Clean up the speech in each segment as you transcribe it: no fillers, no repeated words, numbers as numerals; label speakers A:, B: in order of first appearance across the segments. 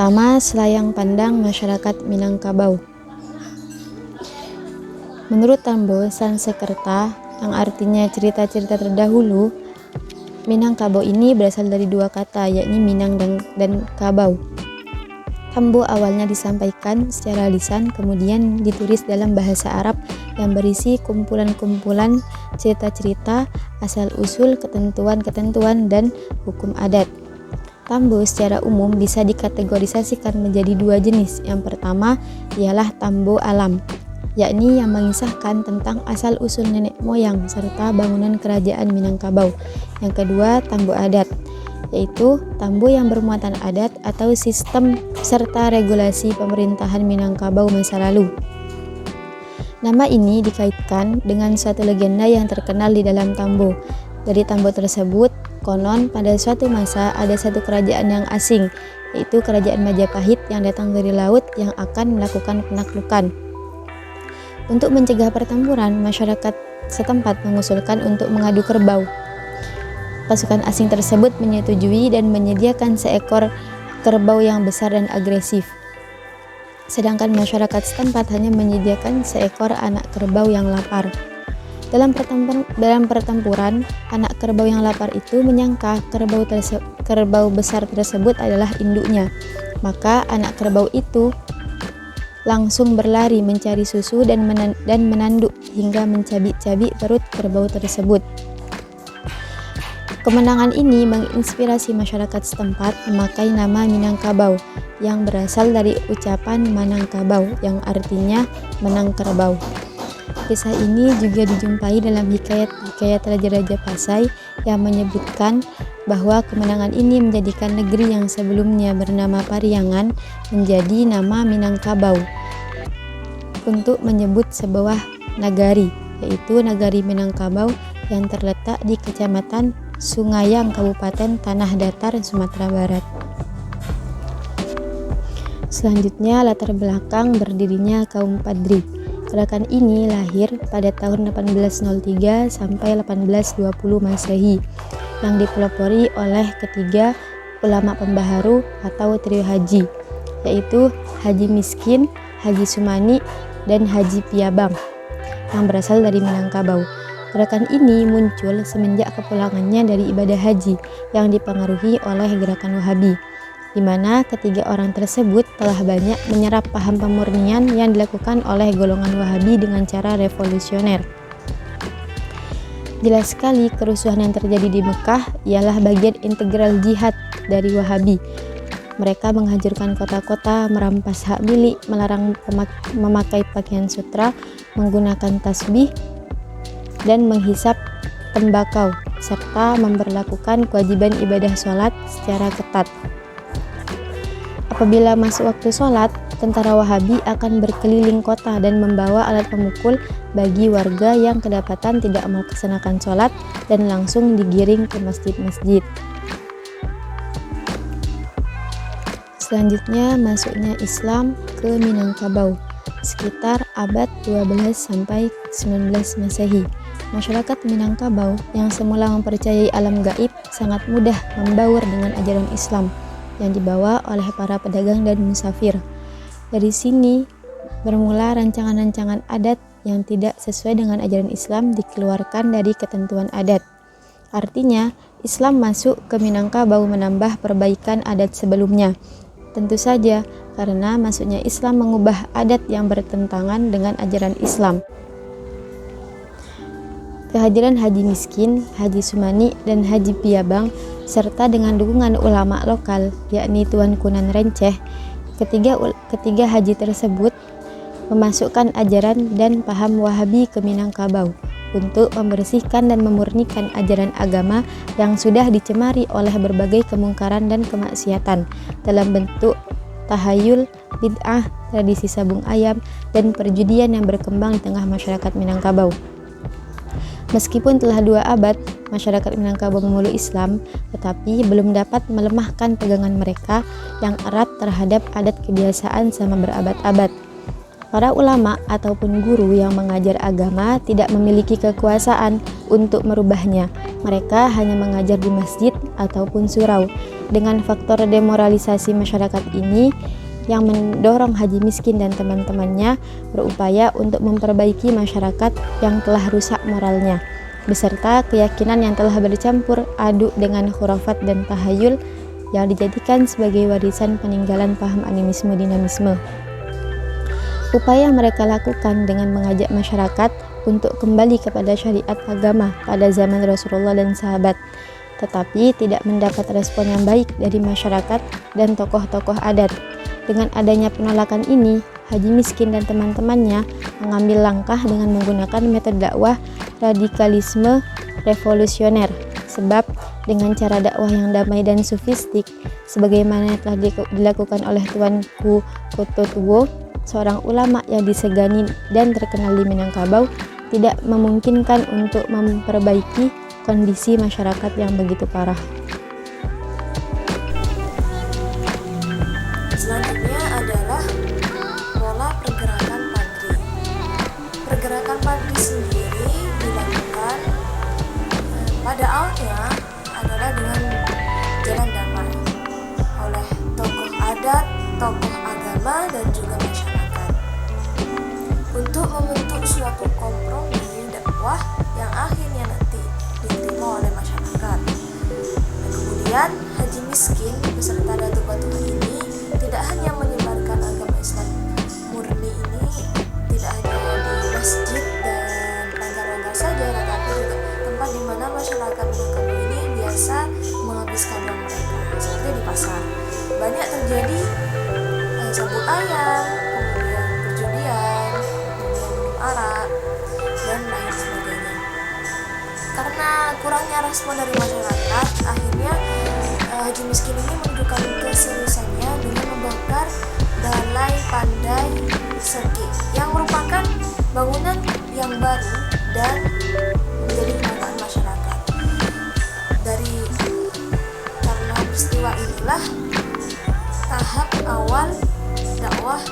A: Pertama, selayang pandang masyarakat Minangkabau. Menurut Tambo Sansekerta, yang artinya cerita-cerita terdahulu, Minangkabau ini berasal dari dua kata, yakni Minang dan Kabau. Tambo awalnya disampaikan secara lisan, kemudian ditulis dalam bahasa Arab yang berisi kumpulan-kumpulan cerita-cerita, asal-usul, ketentuan-ketentuan, dan hukum adat. Tambo secara umum bisa dikategorisasikan menjadi dua jenis. Yang pertama ialah tambo alam, yakni yang mengisahkan tentang asal-usul nenek moyang serta bangunan kerajaan Minangkabau. Yang kedua, tambo adat, yaitu tambo yang bermuatan adat atau sistem serta regulasi pemerintahan Minangkabau masa lalu. Nama ini dikaitkan dengan suatu legenda yang terkenal di dalam Tambo. Dari Tambo tersebut, konon pada suatu masa ada satu kerajaan yang asing, yaitu kerajaan Majapahit yang datang dari laut yang akan melakukan penaklukan. Untuk mencegah pertempuran, masyarakat setempat mengusulkan untuk mengadu kerbau. Pasukan asing tersebut menyetujui dan menyediakan seekor kerbau yang besar dan agresif. Sedangkan masyarakat setempat hanya menyediakan seekor anak kerbau yang lapar. Dalam pertempuran, anak kerbau yang lapar itu menyangka kerbau besar tersebut adalah induknya. Maka anak kerbau itu langsung berlari mencari susu dan menanduk hingga mencabik-cabik perut kerbau tersebut. Kemenangan ini menginspirasi masyarakat setempat memakai nama Minangkabau yang berasal dari ucapan Manangkabau yang artinya menang kerbau. Kisah ini juga dijumpai dalam hikayat Raja-Raja Pasai yang menyebutkan bahwa kemenangan ini menjadikan negeri yang sebelumnya bernama Pariangan menjadi nama Minangkabau untuk menyebut sebuah nagari, yaitu Nagari Minangkabau yang terletak di Kecamatan Sungayang, Kabupaten Tanah Datar, Sumatera Barat. Selanjutnya, latar belakang berdirinya kaum Padri. Gerakan ini lahir pada tahun 1803 sampai 1820 Masehi yang dipelopori oleh ketiga ulama pembaharu atau trio haji, yaitu Haji Miskin, Haji Sumani, dan Haji Piabang yang berasal dari Minangkabau. Gerakan ini muncul semenjak kepulangannya dari ibadah haji yang dipengaruhi oleh gerakan Wahabi, di mana ketiga orang tersebut telah banyak menyerap paham pemurnian yang dilakukan oleh golongan Wahabi dengan cara revolusioner. Jelas sekali kerusuhan yang terjadi di Mekah ialah bagian integral jihad dari Wahabi. Mereka menghancurkan kota-kota, merampas hak milik, melarang memakai pakaian sutra, menggunakan tasbih, dan menghisap tembakau, serta memberlakukan kewajiban ibadah sholat secara ketat. Apabila masuk waktu sholat, tentara Wahabi akan berkeliling kota dan membawa alat pemukul bagi warga yang kedapatan tidak melaksanakan sholat dan langsung digiring ke masjid-masjid. Selanjutnya, masuknya Islam ke Minangkabau sekitar abad 12 sampai 19 Masehi. Masyarakat Minangkabau yang semula mempercayai alam gaib sangat mudah membaur dengan ajaran Islam yang dibawa oleh para pedagang dan musafir. Dari sini bermula rancangan-rancangan adat yang tidak sesuai dengan ajaran Islam dikeluarkan dari ketentuan adat. Artinya, Islam masuk ke Minangkabau menambah perbaikan adat sebelumnya. Tentu saja, karena masuknya Islam mengubah adat yang bertentangan dengan ajaran Islam. Kehadiran Haji Miskin, Haji Sumani, dan Haji Piabang serta dengan dukungan ulama lokal yakni Tuan Kunan Renceh, ketiga haji tersebut memasukkan ajaran dan paham Wahabi ke Minangkabau untuk membersihkan dan memurnikan ajaran agama yang sudah dicemari oleh berbagai kemungkaran dan kemaksiatan dalam bentuk tahayul, bid'ah, tradisi sabung ayam, dan perjudian yang berkembang di tengah masyarakat Minangkabau. Meskipun telah 2 abad masyarakat Minangkabau memeluk Islam, tetapi belum dapat melemahkan pegangan mereka yang erat terhadap adat kebiasaan selama berabad-abad. Para ulama ataupun guru yang mengajar agama tidak memiliki kekuasaan untuk merubahnya. Mereka hanya mengajar di masjid ataupun surau. Dengan faktor demoralisasi masyarakat ini yang mendorong Haji Miskin dan teman-temannya berupaya untuk memperbaiki masyarakat yang telah rusak moralnya, beserta keyakinan yang telah bercampur aduk dengan khurafat dan tahayul yang dijadikan sebagai warisan peninggalan paham animisme dinamisme. Upaya mereka lakukan dengan mengajak masyarakat untuk kembali kepada syariat agama pada zaman Rasulullah dan sahabat, tetapi tidak mendapat respon yang baik dari masyarakat dan tokoh-tokoh adat. Dengan adanya penolakan ini, Haji Miskin dan teman-temannya mengambil langkah dengan menggunakan metode dakwah radikalisme revolusioner. Sebab dengan cara dakwah yang damai dan sofistik, sebagaimana telah dilakukan oleh Tuanku Kototuwo, seorang ulama yang disegani dan terkenal di Minangkabau, tidak memungkinkan untuk memperbaiki kondisi masyarakat yang begitu parah.
B: Selanjutnya adalah pola pergerakan Padri. Pergerakan Padri sendiri dilakukan pada awalnya adalah dengan jalan damai oleh tokoh adat, tokoh agama, dan juga masyarakat untuk membentuk suatu kompromi dakwah yang akhirnya nanti diterima oleh masyarakat. Kemudian Haji Miskin beserta Datuk Batuha ini tidak hanya menyebarkan agama Islam murni ini, tidak hanya di masjid dan langgar-langgar saja, tetapi juga tempat di mana masyarakat Minangkabau ini biasa menghabiskan uang mereka, seperti di pasar. Banyak terjadi sabut ayam, kemudian perjudian, kemudian minum arak, dan lain sebagainya. Karena kurangnya respon dari masyarakat, akhirnya Haji Miskin ini menunjukkan keseriusannya dengan membakar Balai Pandai Serki yang merupakan bangunan yang baru dan menjadi kebanggaan masyarakat. Karena peristiwa inilah tahap awal dakwah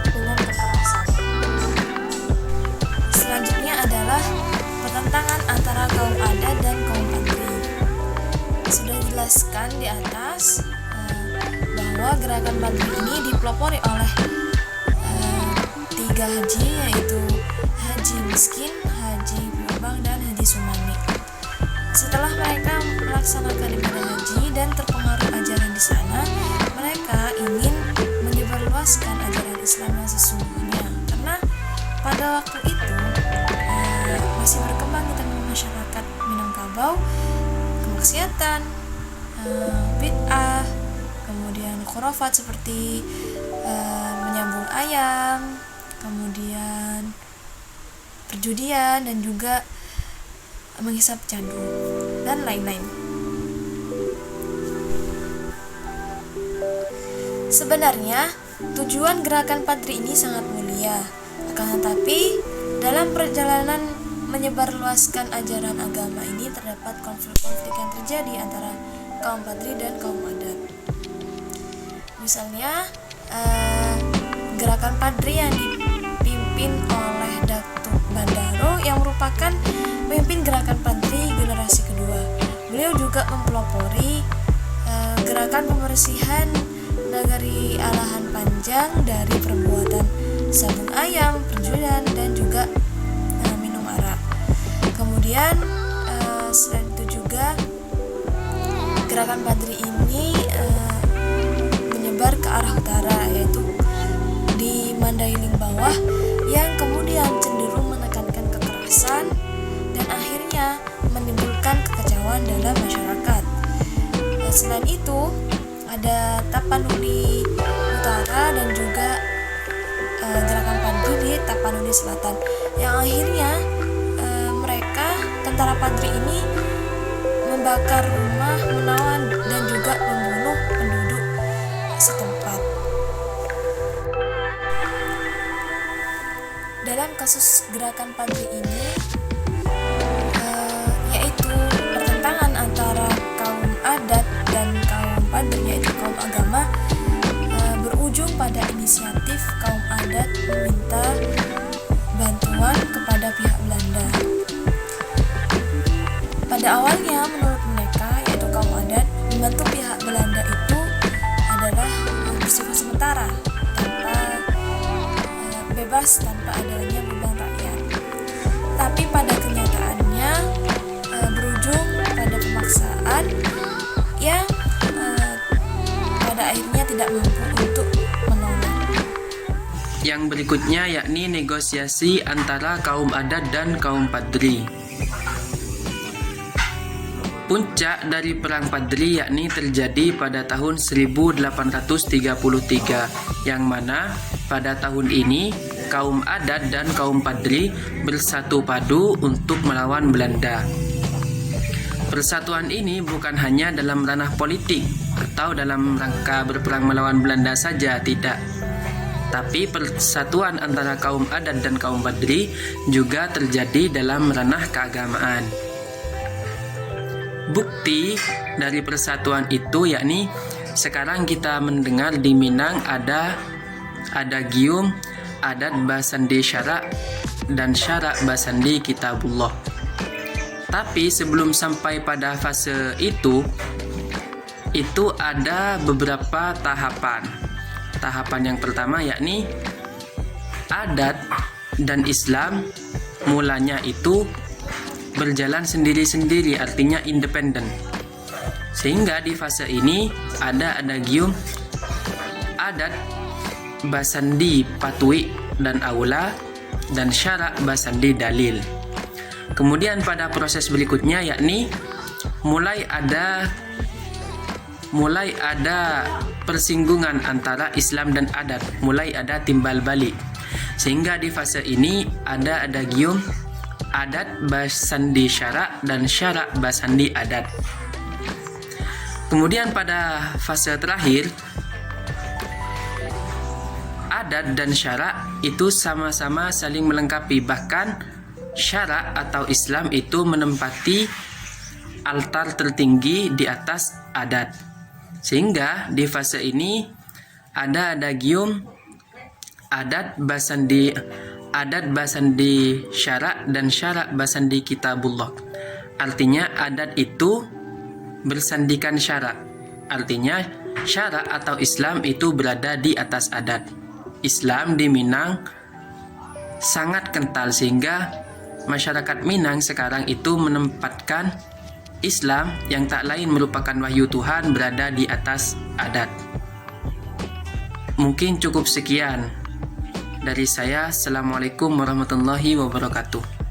B: dengan kekerasan. Selanjutnya adalah pertentangan antara kaum adat dan kaum Padri. Sudah dijelaskan di atas bahwa gerakan Padri ini dipelopori oleh 3 haji, yaitu Haji Miskin, Haji Piyobang, dan Haji Sumani. Setelah mereka melaksanakan ibadah haji dan terpengaruh ajaran di sana, mereka ingin menyebarluaskan ajaran Islam yang sesungguhnya, karena pada waktu itu masih berkembang di tengah masyarakat Minangkabau kemaksiatan, bid'ah, kemudian khurafat seperti menyambung ayam, kemudian perjudian, dan juga menghisap candu, dan lain-lain. Sebenarnya tujuan gerakan Padri ini sangat mulia, akan tetapi dalam perjalanan menyebarluaskan ajaran agama ini terdapat konflik-konflik yang terjadi antara kaum Padri dan kaum adat. Misalnya gerakan Padri yang dipimpin oleh Datuk Bandaro yang merupakan pemimpin gerakan Padri generasi kedua. Beliau juga mempelopori gerakan pembersihan Nagari Alahan Panjang dari perbuatan sabung ayam, perjudian, dan juga minum arak. Kemudian selain itu juga gerakan Padri ini menyebar ke arah utara, yaitu di Mandailing bawah, yang kemudian cenderung menekankan kekerasan dan akhirnya menimbulkan kekacauan dalam masyarakat. Selain itu ada Tapanuli Utara dan juga gerakan Padri di Tapanuli Selatan, yang akhirnya tentara Padri ini membakar rumah, menawan, dan juga membunuh penduduk setempat. Dalam kasus gerakan Padri ini yaitu pertentangan antara kaum adat dan kaum Padri, yaitu kaum agama, berujung pada inisiatif kaum adat meminta bantuan kepada pihak Belanda. Pada awalnya menurut mereka, yaitu kaum adat, membantu pihak Belanda lepas tanpa adanya beban rakyat. Tapi pada kenyataannya berujung pada pemaksaan yang pada akhirnya tidak mampu untuk menolong.
C: Yang berikutnya yakni negosiasi antara kaum adat dan kaum Padri. Puncak dari Perang Padri yakni terjadi pada tahun 1833, yang mana pada tahun ini kaum adat dan kaum Padri bersatu padu untuk melawan Belanda. Persatuan ini bukan hanya dalam ranah politik atau dalam rangka berperang melawan Belanda saja, tidak. Tapi persatuan antara kaum adat dan kaum Padri juga terjadi dalam ranah keagamaan. Bukti dari persatuan itu yakni sekarang kita mendengar di Minang ada Gium, adat Basandi Syarak, dan Syarak Basandi Kitabullah. Tapi sebelum sampai pada fase itu ada beberapa tahapan. Tahapan yang pertama yakni adat dan Islam mulanya itu berjalan sendiri-sendiri, artinya independen. Sehingga di fase ini ada Gium, adat Basandi Patwi dan Aula, dan Syarak Basandi Dalil. Kemudian pada proses berikutnya yakni mulai ada persinggungan antara Islam dan adat, mulai ada timbal balik. Sehingga di fase ini ada Gium, adat Basandi Syarak, dan Syarak Basandi adat. Kemudian pada fase terakhir adat dan syarak itu sama-sama saling melengkapi, bahkan syarak atau Islam itu menempati altar tertinggi di atas adat. Sehingga di fase ini ada Gium, adat Basandi Syarak, dan Syarak Basandi Kitabullah. Artinya adat itu bersandikan syarak. Artinya syarak atau Islam itu berada di atas adat. Islam di Minang sangat kental sehingga masyarakat Minang sekarang itu menempatkan Islam yang tak lain merupakan wahyu Tuhan berada di atas adat. Mungkin cukup sekian dari saya. Assalamualaikum warahmatullahi wabarakatuh.